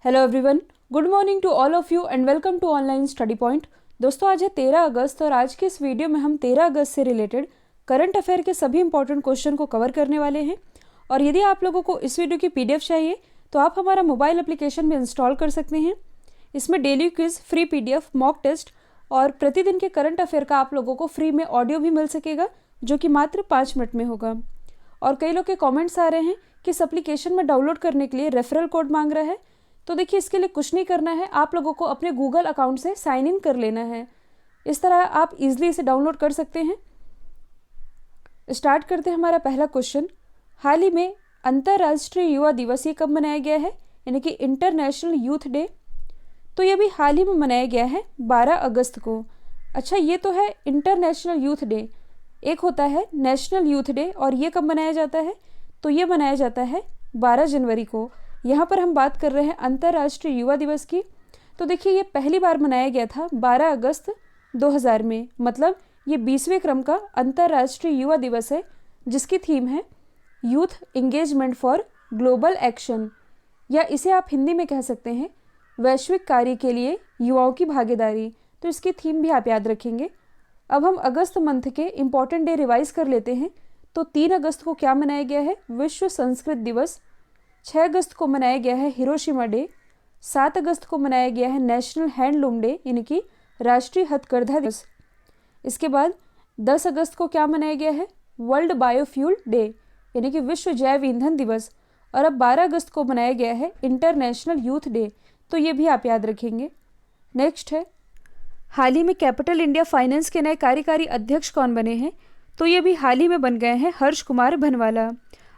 Hello everyone, good morning to all of you and welcome to online study point. दोस्तों, आज है 13 अगस्त और आज के इस वीडियो में हम 13 अगस्त से रिलेटेड करंट अफेयर के सभी इंपॉर्टेंट क्वेश्चन को कवर करने वाले हैं। और यदि आप लोगों को इस वीडियो की पीडीएफ चाहिए तो आप हमारा मोबाइल एप्लीकेशन में इंस्टॉल कर सकते हैं। इसमें daily quiz, free PDF, mock test और प्रतिदिन के करंट अफेयर का आप लोगों को फ्री में ऑडियो भी मिल सकेगा, जो कि मात्र 5 मिनट में होगा। और कई लोग के कमेंट्स आ रहे हैं कि इस एप्लीकेशन में डाउनलोड करने के लिए रेफरल कोड मांग रहा है। तो देखिए, इसके लिए कुछ नहीं करना है, आप लोगों को अपने गूगल अकाउंट से साइन इन कर लेना है। इस तरह आप इजीली इसे डाउनलोड कर सकते हैं। स्टार्ट करते हैं हमारा पहला क्वेश्चन। हाल ही में अंतर्राष्ट्रीय युवा दिवस ये कब मनाया गया है, यानी कि इंटरनेशनल यूथ डे। तो ये भी हाल ही में मनाया गया है 12 अगस्त को। अच्छा, ये तो है इंटरनेशनल यूथ डे। एक होता है नेशनल यूथ डे, और ये कब मनाया जाता है? तो ये मनाया जाता है 12 जनवरी को। यहाँ पर हम बात कर रहे हैं अंतर्राष्ट्रीय युवा दिवस की। तो देखिए, ये पहली बार मनाया गया था 12 अगस्त 2000 में। मतलब ये 20वें क्रम का अंतर्राष्ट्रीय युवा दिवस है, जिसकी थीम है youth engagement for global action, या इसे आप हिंदी में कह सकते हैं वैश्विक कार्य के लिए युवाओं की भागीदारी। तो इसकी थीम भी आप याद रखेंगे। अब हम अगस्त मंथ के इम्पॉर्टेंट डे रिवाइज कर लेते हैं। तो 3 अगस्त को क्या मनाया गया है? विश्व संस्कृत दिवस। 6 अगस्त को मनाया गया है हिरोशिमा डे। 7 अगस्त को मनाया गया है नेशनल हैंडलूम डे, यानी कि राष्ट्रीय हथकरघा दिवस। इसके बाद 10 अगस्त को क्या मनाया गया है? वर्ल्ड बायोफ्यूल डे, यानी कि विश्व जैव ईंधन दिवस। और अब 12 अगस्त को मनाया गया है इंटरनेशनल यूथ डे। तो ये भी आप याद रखेंगे। नेक्स्ट है, हाल ही में कैपिटल इंडिया फाइनेंस के नए कार्यकारी अध्यक्ष कौन बने हैं? तो ये भी हाल ही में बन गए हैं हर्ष कुमार भनवाला।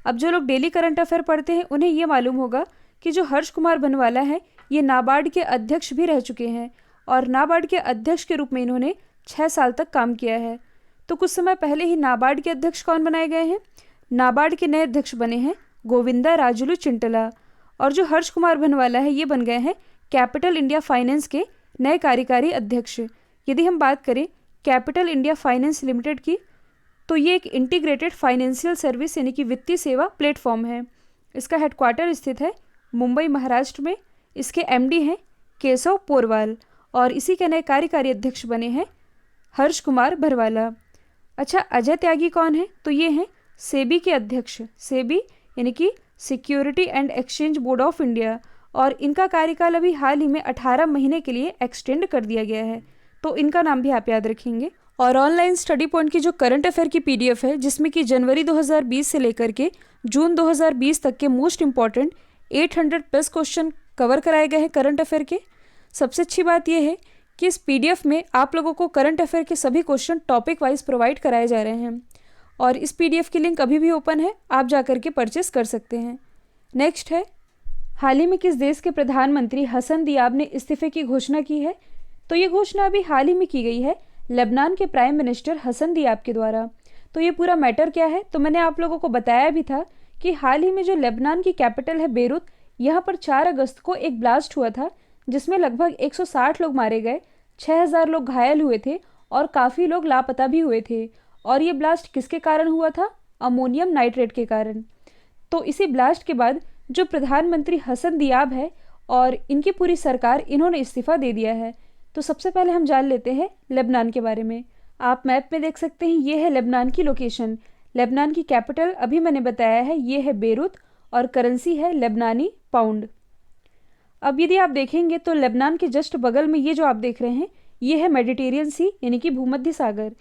अब जो लोग डेली करंट अफेयर पढ़ते हैं उन्हें ये मालूम होगा कि जो हर्ष कुमार भनवाला है, ये नाबार्ड के अध्यक्ष भी रह चुके हैं, और नाबार्ड के अध्यक्ष के रूप में इन्होंने 6 साल तक काम किया है। तो कुछ समय पहले ही नाबार्ड के अध्यक्ष कौन बनाए गए हैं? नाबार्ड के नए अध्यक्ष बने हैं गोविंदा राजुलू चिंटला। और जो हर्ष कुमार भनवाला है, ये बन गए हैं कैपिटल इंडिया फाइनेंस के नए कार्यकारी अध्यक्ष। यदि हम बात करें कैपिटल इंडिया फाइनेंस लिमिटेड की, तो ये एक इंटीग्रेटेड फाइनेंशियल सर्विस यानी कि वित्तीय सेवा प्लेटफॉर्म है। इसका हेडक्वार्टर स्थित है मुंबई, महाराष्ट्र में। इसके एमडी हैं केशव पोरवाल, और इसी के नए कार्यकारी अध्यक्ष बने हैं हर्ष कुमार भरवाला। अच्छा, अजय त्यागी कौन है? तो ये हैं सेबी के अध्यक्ष। सेबी यानी कि security and exchange board of India, और इनका कार्यकाल अभी हाल ही में 18 महीने के लिए एक्सटेंड कर दिया गया है। तो इनका नाम भी आप याद रखेंगे। और ऑनलाइन स्टडी पॉइंट की जो करंट अफेयर की पीडीएफ है, जिसमें कि जनवरी 2020 से लेकर के जून 2020 तक के most important 800 plus question cover कराए गए हैं करंट अफेयर के। सबसे अच्छी बात यह है कि इस पीडीएफ में आप लोगों को करंट अफेयर के सभी क्वेश्चन टॉपिक वाइज प्रोवाइड कराए जा रहे हैं, और इस पीडीएफ की लिंक अभी भी ओपन है, आप जाकर के परचेस कर सकते हैं। नेक्स्ट है, हाल ही में किस देश के प्रधानमंत्री हसन दियाब ने इस्तीफे की घोषणा की है? तो ये घोषणा अभी हाल ही में की गई है लेबनान के प्राइम मिनिस्टर हसन दियाब के द्वारा। तो ये पूरा मैटर क्या है? तो मैंने आप लोगों को बताया भी था कि हाल ही में जो लेबनान की कैपिटल है बेरूत, यहाँ पर 4 अगस्त को एक ब्लास्ट हुआ था, जिसमें लगभग 160 लोग मारे गए, 6000 लोग घायल हुए थे, और काफ़ी लोग लापता भी हुए थे। और ये ब्लास्ट किसके कारण हुआ था? अमोनियम नाइट्रेट के कारण। तो इसी ब्लास्ट के बाद जो प्रधानमंत्री हसन दियाब है और इनकी पूरी सरकार, इन्होंने इस्तीफा दे दिया है। तो सबसे पहले हम जान लेते हैं लेबनान के बारे में। आप मैप में देख सकते हैं, ये है लेबनान की लोकेशन। लेबनान की कैपिटल अभी मैंने बताया है, ये है बेरूत, और करेंसी है लेबनानी पाउंड। अब यदि आप देखेंगे तो लेबनान के जस्ट बगल में ये जो आप देख रहे हैं, ये है मेडिटेरियन सी, यानी कि भूमध्य सागर।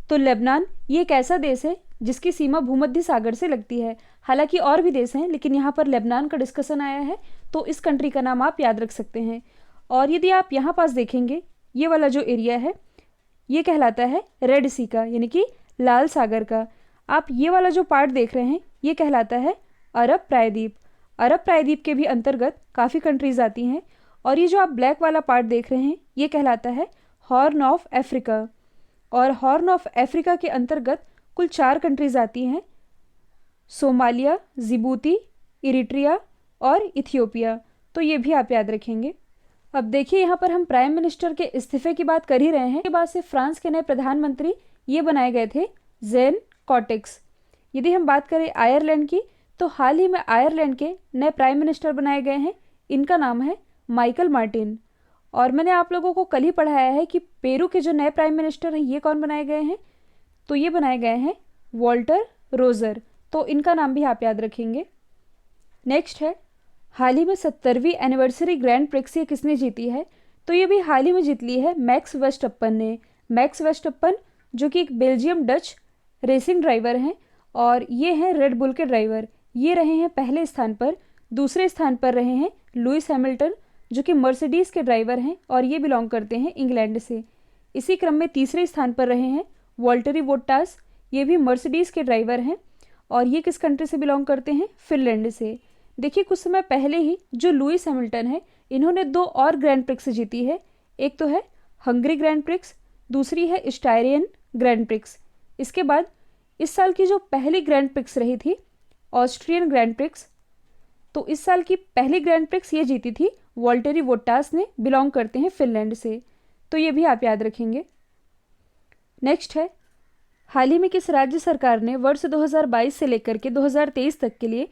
तो लेबनान ये एक ऐसा देश है जिसकी सीमा भूमध्य सागर से लगती है। हालांकि और भी देश हैं, लेकिन यहाँ पर लेबनान का डिस्कशन आया है, तो इस कंट्री का नाम आप याद रख सकते हैं। और यदि आप यहाँ पास देखेंगे, ये वाला जो एरिया है, ये कहलाता है रेड सी का, यानी कि लाल सागर का। आप ये वाला जो पार्ट देख रहे हैं, ये कहलाता है अरब प्रायद्वीप। अरब प्रायद्वीप के भी अंतर्गत काफ़ी कंट्रीज आती हैं। और ये जो आप ब्लैक वाला पार्ट देख रहे हैं, ये कहलाता है हॉर्न ऑफ अफ्रीका। और हॉर्न ऑफ अफ्रीका के अंतर्गत कुल 4 कंट्रीज आती हैं: सोमालिया, जिबूती, इरिट्रिया और इथियोपिया। तो ये भी आप याद रखेंगे। अब देखिए, यहाँ पर हम प्राइम मिनिस्टर के इस्तीफे की बात कर ही रहे हैं। के बाद से फ्रांस के नए प्रधानमंत्री ये बनाए गए थे जेन कॉटेक्स। यदि हम बात करें आयरलैंड की, तो हाल ही में आयरलैंड के नए प्राइम मिनिस्टर बनाए गए हैं। इनका नाम है माइकल मार्टिन। और मैंने आप लोगों को कल ही पढ़ाया है कि पेरू के जो नए प्राइम मिनिस्टर हैं ये कौन बनाए गए हैं, तो ये बनाए गए हैं वॉल्टर रोजर। तो इनका नाम भी आप याद रखेंगे। नेक्स्ट है, हाल ही में 70वीं एनिवर्सरी ग्रैंड प्रिक्स ये किसने जीती है, तो ये भी हाल ही में जीत ली है मैक्स वर्स्टप्पन ने। मैक्स वर्स्टप्पन जो कि एक बेल्जियम डच रेसिंग ड्राइवर हैं और ये हैं रेड बुल के ड्राइवर। ये रहे हैं पहले स्थान पर। दूसरे स्थान पर रहे हैं लुइस हैमिल्टन जो कि मर्सिडीज़ के ड्राइवर हैं और ये बिलोंग करते हैं इंग्लैंड से। इसी क्रम में तीसरे स्थान पर रहे हैं वॉल्टरी बोट्टास, ये भी मर्सिडीज़ के ड्राइवर हैं और ये किस कंट्री से बिलोंग करते हैं, फिनलैंड से। देखिए कुछ समय पहले ही जो लुइस हैमिल्टन है इन्होंने 2 और ग्रैंड प्रिक्स जीती है। एक तो है हंगरी ग्रैंड प्रिक्स, दूसरी है स्टायरियन ग्रैंड प्रिक्स। इसके बाद इस साल की जो पहली ग्रैंड प्रिक्स रही थी ऑस्ट्रियन ग्रैंड प्रिक्स, तो इस साल की पहली ग्रैंड प्रिक्स ये जीती थी वॉल्टरी बोट्टास ने, बिलोंग करते हैं फिनलैंड से। तो ये भी आप याद रखेंगे। नेक्स्ट है, हाल ही में किस राज्य सरकार ने वर्ष 2022 से लेकर के 2023 तक के लिए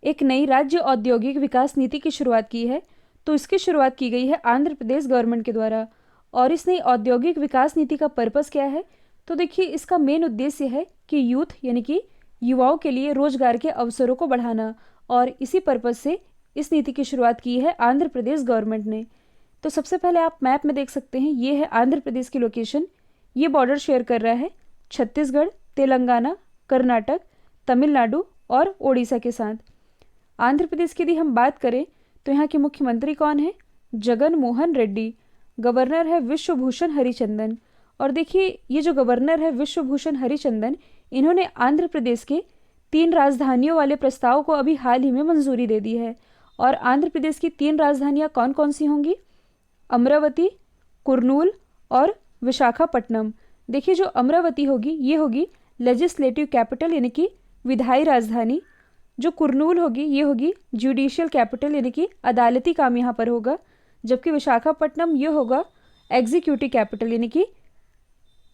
एक नई राज्य औद्योगिक विकास नीति की शुरुआत की है, तो इसकी शुरुआत की गई है आंध्र प्रदेश गवर्नमेंट के द्वारा। और इस नई औद्योगिक विकास नीति का पर्पस क्या है, तो देखिए इसका मेन उद्देश्य है कि यूथ यानी कि युवाओं के लिए रोजगार के अवसरों को बढ़ाना, और इसी पर्पस से इस नीति की शुरुआत की है आंध्र प्रदेश गवर्नमेंट ने। तो सबसे पहले आप मैप में देख सकते हैं, ये है आंध्र प्रदेश की लोकेशन। ये बॉर्डर शेयर कर रहा है छत्तीसगढ़, तेलंगाना, कर्नाटक, तमिलनाडु और ओडिशा के साथ। आंध्र प्रदेश की यदि हम बात करें तो यहाँ के मुख्यमंत्री कौन है, जगन मोहन रेड्डी। गवर्नर है विश्वभूषण हरिचंदन। और देखिए ये जो गवर्नर है विश्वभूषण हरिचंदन, इन्होंने आंध्र प्रदेश के 3 राजधानियों वाले प्रस्ताव को अभी हाल ही में मंजूरी दे दी है। और आंध्र प्रदेश की 3 राजधानियाँ कौन कौन सी होंगी, अमरावती, कुर्नूल और विशाखापट्टनम। देखिए जो अमरावती होगी ये होगी लेजिस्लेटिव कैपिटल यानी कि विधायी राजधानी। जो कुर्नूल होगी ये होगी जुडिशियल कैपिटल यानी कि अदालती काम यहाँ पर होगा। जबकि विशाखापट्टनम ये होगा एग्जीक्यूटिव कैपिटल यानी कि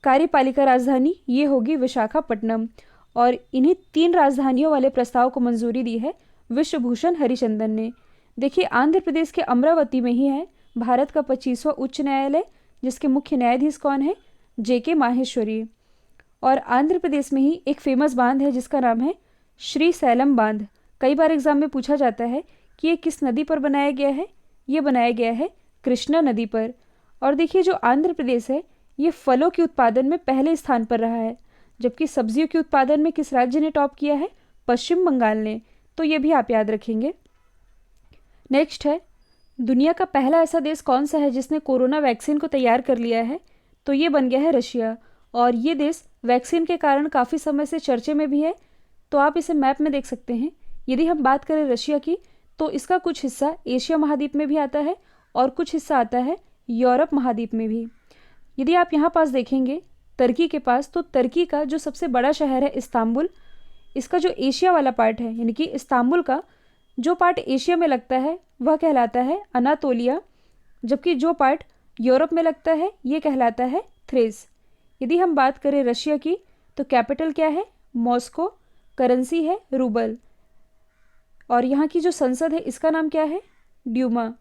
कार्यपालिका राजधानी, ये होगी विशाखापट्टनम। और इन्हीं 3 राजधानियों वाले प्रस्ताव को मंजूरी दी है विश्वभूषण हरिचंदन ने। देखिए आंध्र प्रदेश के अमरावती में ही है भारत का 25वां उच्च न्यायालय, जिसके मुख्य न्यायाधीश कौन है, JK माहेश्वरी। और आंध्र प्रदेश में ही एक फेमस बांध है जिसका नाम है श्री सैलम बांध। कई बार एग्जाम में पूछा जाता है कि ये किस नदी पर बनाया गया है, ये बनाया गया है कृष्णा नदी पर। और देखिए जो आंध्र प्रदेश है ये फलों के उत्पादन में पहले स्थान पर रहा है, जबकि सब्जियों के उत्पादन में किस राज्य ने टॉप किया है, पश्चिम बंगाल ने। तो ये भी आप याद रखेंगे। नेक्स्ट है, दुनिया का पहला ऐसा देश कौन सा है जिसने कोरोना वैक्सीन को तैयार कर लिया है, तो ये बन गया है रशिया। और ये देश वैक्सीन के कारण काफ़ी समय से चर्चे में भी है। तो आप इसे मैप में देख सकते हैं। यदि हम बात करें रशिया की, तो इसका कुछ हिस्सा एशिया महाद्वीप में भी आता है और कुछ हिस्सा आता है यूरोप महाद्वीप में भी। यदि आप यहाँ पास देखेंगे तुर्की के पास, तो तुर्की का जो सबसे बड़ा शहर है इस्तांबुल, इसका जो एशिया वाला पार्ट है यानी कि इस्तांबुल का जो पार्ट एशिया में लगता है वह कहलाता है अनातोलिया, जबकि जो पार्ट यूरोप में लगता है ये कहलाता है थ्रेस। यदि हम बात करें रशिया की, तो कैपिटल क्या है, मॉस्को, करेंसी है रूबल, और यहाँ की जो संसद है इसका नाम क्या है, ड्यूमा।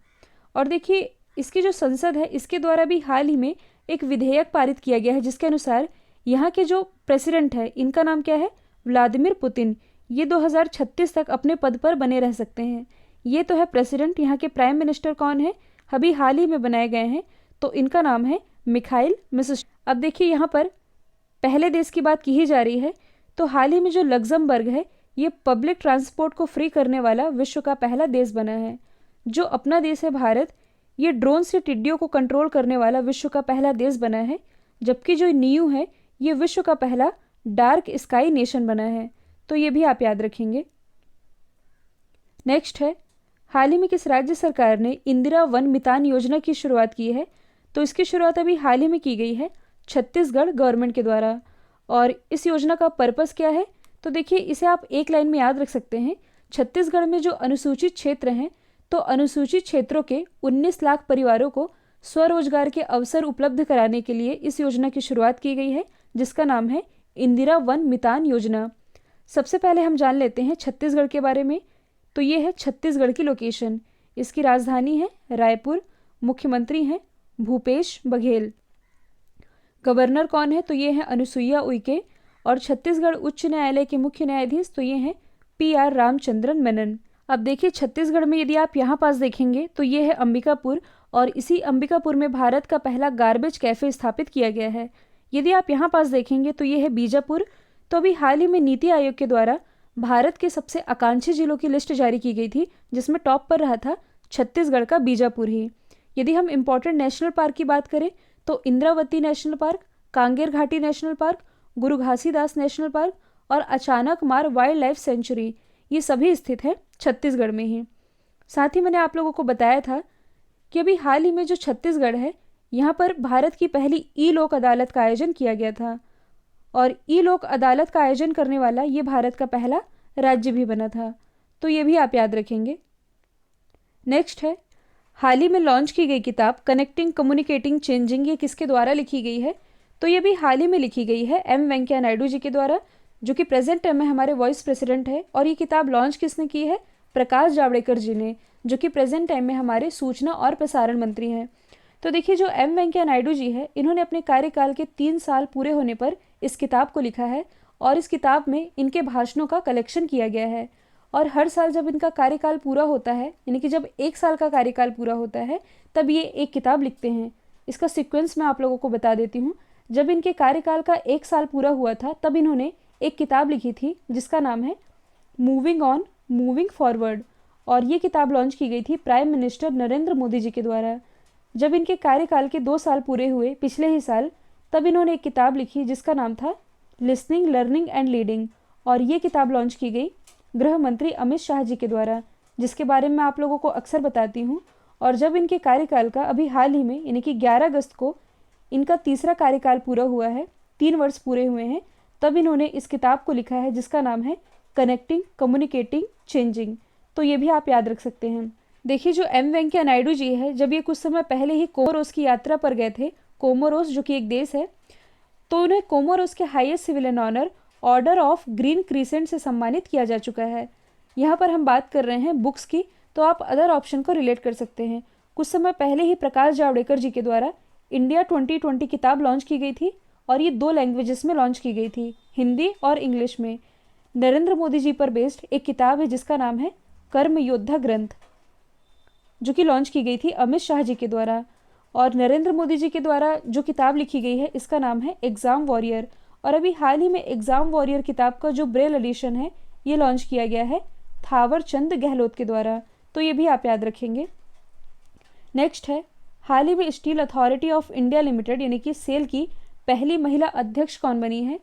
और देखिए इसकी जो संसद है इसके द्वारा भी हाल ही में एक विधेयक पारित किया गया है जिसके अनुसार यहाँ के जो प्रेसिडेंट है इनका नाम क्या है, व्लादिमीर पुतिन। ये 2036 तक अपने पद पर बने रह सकते हैं। ये तो है प्रेसिडेंट। यहाँ के प्राइम मिनिस्टर कौन है, अभी हाल ही में बनाए गए हैं, तो इनका नाम है मिखाइल मिशेल। अब देखिए यहाँ पर पहले देश की बात की ही जा रही है, तो हाल ही में जो लग्जमबर्ग है ये पब्लिक ट्रांसपोर्ट को फ्री करने वाला विश्व का पहला देश बना है। जो अपना देश है भारत, ये ड्रोन से टिड्डियों को कंट्रोल करने वाला विश्व का पहला देश बना है। जबकि जो नीयू है ये विश्व का पहला डार्क स्काई नेशन बना है। तो ये भी आप याद रखेंगे। नेक्स्ट है, हाल ही में किस राज्य सरकार ने इंदिरा वन मितान योजना की शुरुआत की है, तो इसकी शुरुआत अभी हाल ही में की गई है छत्तीसगढ़ गवर्नमेंट के द्वारा। और इस योजना का पर्पस क्या है, तो देखिए इसे आप एक लाइन में याद रख सकते हैं। छत्तीसगढ़ में जो अनुसूचित क्षेत्र हैं, तो अनुसूचित क्षेत्रों के 19 लाख परिवारों को स्वरोजगार के अवसर उपलब्ध कराने के लिए इस योजना की शुरुआत की गई है, जिसका नाम है इंदिरा वन मितान योजना। सबसे पहले हम जान लेते हैं छत्तीसगढ़ के बारे में। तो ये है छत्तीसगढ़ की लोकेशन। इसकी राजधानी है रायपुर। मुख्यमंत्री हैं भूपेश बघेल। गवर्नर कौन है? तो ये है अनुसुईया उइके। और छत्तीसगढ़ उच्च न्यायालय के मुख्य न्यायाधीश तो ये हैं PR रामचंद्रन मेनन। अब देखिए छत्तीसगढ़ में यदि आप यहाँ पास देखेंगे तो ये है अंबिकापुर, और इसी अंबिकापुर में भारत का पहला गार्बेज कैफे स्थापित किया गया है। यदि आप यहाँ पास देखेंगे तो ये है बीजापुर। तो अभी हाल ही में नीति आयोग के द्वारा भारत के सबसे आकांक्षी जिलों की लिस्ट जारी की गई थी, जिसमें टॉप पर रहा था छत्तीसगढ़ का बीजापुर ही। यदि हम इम्पोर्टेंट नेशनल पार्क की बात करें तो इंद्रावती नेशनल पार्क, कांगेर घाटी नेशनल पार्क, गुरु घासीदास नेशनल पार्क और अचानकमार वाइल्ड लाइफ सेंचुरी, ये सभी स्थित है छत्तीसगढ़ में ही। साथ ही मैंने आप लोगों को बताया था कि अभी हाल ही में जो छत्तीसगढ़ है, यहाँ पर भारत की पहली ई लोक अदालत का आयोजन किया गया था, और ई लोक अदालत का आयोजन करने वाला ये भारत का पहला राज्य भी बना था। तो ये भी आप याद रखेंगे। नेक्स्ट है हाल ही में लॉन्च की गई किताब कनेक्टिंग कम्युनिकेटिंग चेंजिंग, ये किसके द्वारा लिखी गई है? तो ये भी हाल ही में लिखी गई है M वेंकैया नायडू जी के द्वारा, जो कि प्रेजेंट टाइम में हमारे वाइस प्रेसिडेंट है। और ये किताब लॉन्च किसने की है? प्रकाश जावड़ेकर जी ने, जो कि प्रेजेंट टाइम में हमारे सूचना और प्रसारण मंत्री हैं। तो देखिए जो M वेंकैया नायडू जी है, इन्होंने अपने कार्यकाल के 3 साल पूरे होने पर इस किताब को लिखा है, और इस किताब में इनके भाषणों का कलेक्शन किया गया है। और हर साल जब इनका कार्यकाल पूरा होता है, यानी कि जब 1 साल का कार्यकाल पूरा होता है, तब ये एक किताब लिखते हैं। इसका सीक्वेंस मैं आप लोगों को बता देती हूँ। जब इनके कार्यकाल का 1 साल पूरा हुआ था, तब इन्होंने एक किताब लिखी थी जिसका नाम है मूविंग ऑन मूविंग फॉरवर्ड, और ये किताब लॉन्च की गई थी प्राइम मिनिस्टर नरेंद्र मोदी जी के द्वारा। जब इनके कार्यकाल के 2 साल पूरे हुए पिछले ही साल, तब इन्होंने एक किताब लिखी जिसका नाम था लिसनिंग लर्निंग एंड लीडिंग, और ये किताब लॉन्च की गई गृह मंत्री अमित शाह जी के द्वारा, जिसके बारे में आप लोगों को अक्सर बताती हूँ। और जब इनके कार्यकाल का अभी हाल ही में यानी कि 11 अगस्त को इनका तीसरा कार्यकाल पूरा हुआ है, 3 वर्ष पूरे हुए हैं, तब इन्होंने इस किताब को लिखा है जिसका नाम है कनेक्टिंग कम्युनिकेटिंग चेंजिंग। तो ये भी आप याद रख सकते हैं। देखिए जो M वेंकैया नायडू जी है, जब ये कुछ समय पहले ही कोमोरोस की यात्रा पर गए थे, कोमोरोस जो कि एक देश है, तो उन्हें कोमोरोस के highest civilian honour order of green crescent से सम्मानित किया जा चुका है। यहाँ पर हम बात कर रहे हैं बुक्स की, तो आप अदर ऑप्शन को रिलेट कर सकते हैं। कुछ समय पहले ही प्रकाश जावड़ेकर जी के द्वारा इंडिया 2020 किताब लॉन्च की गई थी, और ये 2 लैंग्वेजेस में लॉन्च की गई थी, हिंदी और इंग्लिश में। नरेंद्र मोदी जी पर बेस्ड एक किताब है जिसका नाम है कर्म योद्धा ग्रंथ, जो कि लॉन्च की गई थी अमित शाह जी के द्वारा। और नरेंद्र मोदी जी के द्वारा जो किताब लिखी गई है, इसका नाम है एग्ज़ाम वॉरियर। और अभी हाल ही में एग्ज़ाम वॉरियर किताब का जो ब्रेल एडिशन है, ये लॉन्च किया गया है थावर चंद गहलोत के द्वारा। तो ये भी आप याद रखेंगे। नेक्स्ट है हाल ही में steel authority of India limited यानी कि सेल की पहली महिला अध्यक्ष कौन बनी है?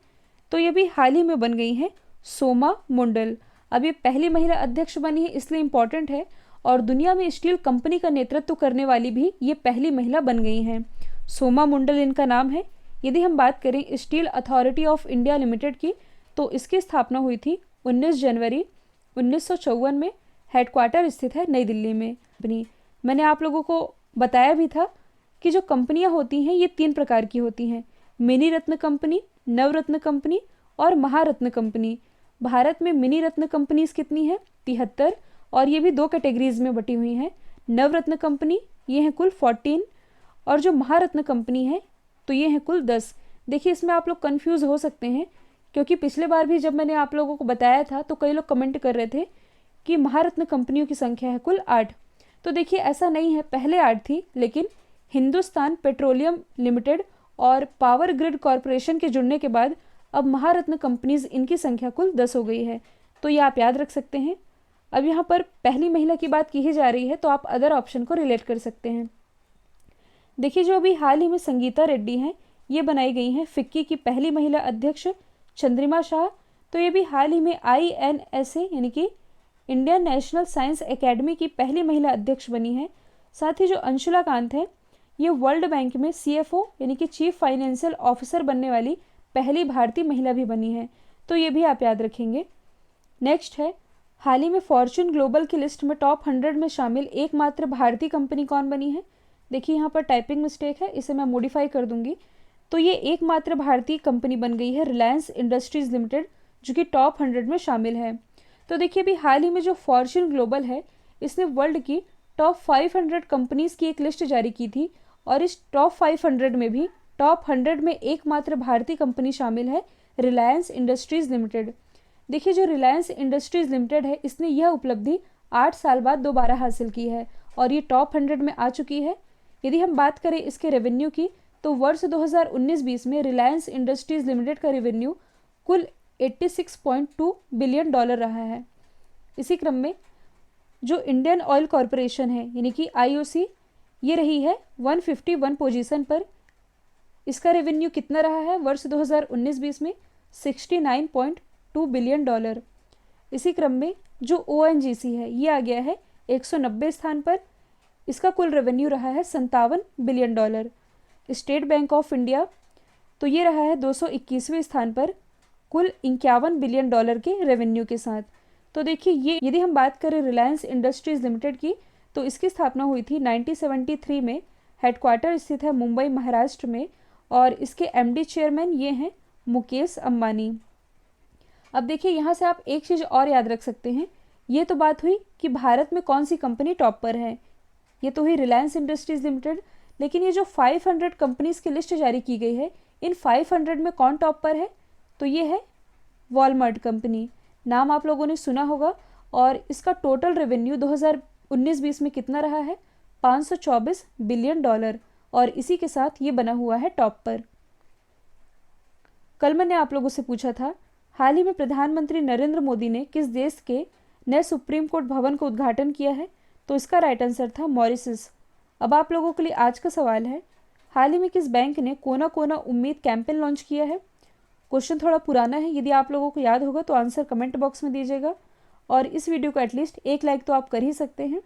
तो ये भी हाल ही में बन गई हैं सोमा मुंडल। अब ये पहली महिला अध्यक्ष बनी है, इसलिए इम्पॉर्टेंट है, और दुनिया में स्टील कंपनी का नेतृत्व करने वाली भी ये पहली महिला बन गई हैं। सोमा मुंडल इनका नाम है। यदि हम बात करें steel authority of India limited की, तो इसकी स्थापना हुई थी 19 जनवरी 1954 में। हेडक्वार्टर स्थित है नई दिल्ली में। मैंने आप लोगों को बताया भी था कि जो कंपनियां होती हैं ये 3 प्रकार की होती हैं, मिनी रत्न कंपनी, नवरत्न कंपनी और महारत्न कंपनी। भारत में मिनी रत्न कंपनीज कितनी है? 73, और ये भी 2 कैटेगरीज में बटी हुई हैं। नवरत्न कंपनी ये हैं कुल 14, और जो महारत्न कंपनी है तो ये हैं कुल 10। देखिए इसमें आप लोग कंफ्यूज हो सकते हैं, क्योंकि पिछले बार भी जब मैंने आप लोगों को बताया था तो कई लोग कमेंट कर रहे थे कि महारत्न कंपनियों की संख्या है कुल 8। तो देखिए ऐसा नहीं है, पहले 8 थी, लेकिन हिंदुस्तान पेट्रोलियम लिमिटेड और पावर ग्रिड कॉरपोरेशन के जुड़ने के बाद अब महारत्न कंपनीज इनकी संख्या कुल 10 हो गई है। तो ये आप याद रख सकते हैं। अब यहाँ पर पहली महिला की बात की ही जा रही है, तो आप अदर ऑप्शन को रिलेट कर सकते हैं। देखिए जो अभी हाल ही में संगीता रेड्डी हैं, ये बनाई गई हैं फिक्की की पहली महिला अध्यक्ष। चंद्रिमा शाह तो ये भी हाल ही में INSA यानी कि इंडियन नेशनल साइंस एकेडमी की पहली महिला अध्यक्ष बनी है। साथ ही जो अंशुला कांत है, ये वर्ल्ड बैंक में CFO यानी कि चीफ फाइनेंशियल ऑफिसर बनने वाली पहली भारतीय महिला भी बनी है। तो ये भी आप याद रखेंगे। नेक्स्ट है हाल ही में फॉर्च्यून ग्लोबल की लिस्ट में टॉप 100 में शामिल एकमात्र भारतीय कंपनी कौन बनी है? देखिए यहाँ पर टाइपिंग मिस्टेक है, इसे मैं मॉडिफाई कर दूंगी। तो ये एकमात्र भारतीय कंपनी बन गई है रिलायंस इंडस्ट्रीज लिमिटेड, जो कि टॉप 100 में शामिल है। तो देखिए अभी हाल ही में जो फॉर्च्यून ग्लोबल है, इसने वर्ल्ड की टॉप 500 कंपनीज़ की एक लिस्ट जारी की थी और इस टॉप 500 में भी टॉप 100 में एकमात्र भारतीय कंपनी शामिल है, रिलायंस इंडस्ट्रीज़ लिमिटेड। देखिए जो रिलायंस इंडस्ट्रीज़ लिमिटेड है, इसने यह उपलब्धि 8 साल बाद दोबारा हासिल की है और ये टॉप 100 में आ चुकी है। यदि हम बात करें इसके रेवेन्यू की, तो वर्ष 2019-20 में रिलायंस इंडस्ट्रीज़ लिमिटेड का रेवेन्यू कुल $86.2 बिलियन रहा है। इसी क्रम में जो इंडियन ऑयल कॉरपोरेशन है यानी कि IOC, ये रही है 151 पोजीशन पर। इसका रेवेन्यू कितना रहा है वर्ष 2019-20 में? $69.2 बिलियन। इसी क्रम में जो ONGC है, ये आ गया है 190 स्थान पर। इसका कुल रेवेन्यू रहा है $57 billion. State bank of India, तो ये रहा है 221वें स्थान पर कुल $51 बिलियन के रेवेन्यू के साथ। तो देखिए ये, यदि हम बात करें रिलायंस इंडस्ट्रीज़ लिमिटेड की, तो इसकी स्थापना हुई थी 1973 में। हेडक्वार्टर स्थित है मुंबई, महाराष्ट्र में और इसके MD चेयरमैन ये हैं मुकेश अंबानी। अब देखिए यहाँ से आप एक चीज़ और याद रख सकते हैं। ये तो बात हुई कि भारत में कौन सी कंपनी टॉप पर है, ये तो हुई रिलायंस इंडस्ट्रीज़ लिमिटेड। लेकिन ये जो 500 कंपनीज़ की लिस्ट जारी की गई है, इन 500 में कौन टॉप पर है? तो ये है वॉलमार्ट कंपनी। नाम आप लोगों ने सुना होगा और इसका टोटल रेवेन्यू 2019-20 में कितना रहा है? $524 बिलियन और इसी के साथ ये बना हुआ है टॉप पर। कल मैंने आप लोगों से पूछा था, हाल ही में प्रधानमंत्री नरेंद्र मोदी ने किस देश के नए सुप्रीम कोर्ट भवन का उद्घाटन किया है? तो इसका राइट आंसर था मॉरिशस। अब आप लोगों के लिए आज का सवाल है, हाल ही में किस बैंक ने कोना कोना उम्मीद कैंपेन लॉन्च किया है? क्वेश्चन थोड़ा पुराना है, यदि आप लोगों को याद होगा तो आंसर कमेंट बॉक्स में दीजिएगा और इस वीडियो को एटलीस्ट एक लाइक तो आप कर ही सकते हैं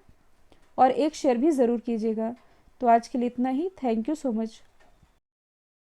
और एक शेयर भी ज़रूर कीजिएगा। तो आज के लिए इतना ही। Thank you so much.